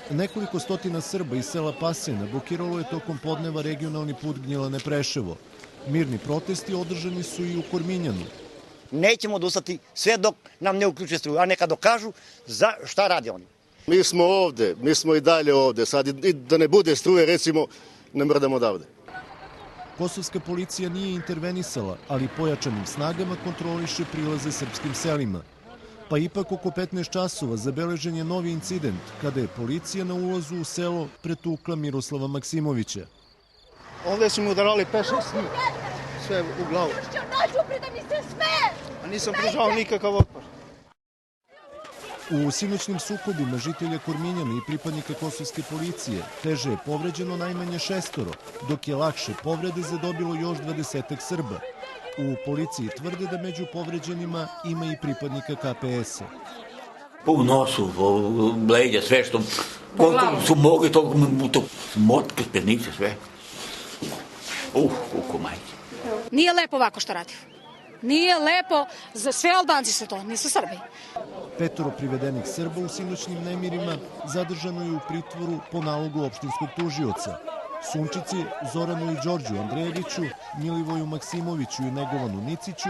Nekoliko stotina Srba iz sela Pasjana blokiralo je tokom podneva regionalni put Gnjilane-Preševo. Mirni protesti održani su i u Korminjanu. Nećemo odustati sve dok nam ne uključe struju, a neka dokažu za šta rade oni. Mi smo ovde, mi smo i dalje ovde. Sad i da ne bude struje, recimo, ne mrdamo odavde. Kosovska policija nije intervenisala, ali pojačanim snagama kontroliše prilaze srpskim selima. Pa ipak oko 15 časova zabeležen je novi incident kada je policija na ulazu u selo pretukla Miroslava Maksimovića. Ovde su mu udarali 5-6 njih, sve u glavu. A nisam pružao nikakav otpor. U sinoćnim sukobima žitelja Korminjana i pripadnika kosovske policije teže je povređeno najmanje 6, dok je lakše povrede zadobilo još 20 Srba. U policiji tvrde da među povređenima ima i pripadnika KPS-a. U nosu, leđa, sve što su mogli, to motke, sprednice, sve. Kuko majke. Nije lepo ovako što radi. Nije lepo, za sve Albanci su to, nisu Srbi. 5 privedenih Srba u sinoćnim nemirima zadržano je u pritvoru po nalogu opštinskog tužioca. Sunčici, Zoranu i Đorđu Andrejeviću, Milivoju Maksimoviću i Negovanu Niciću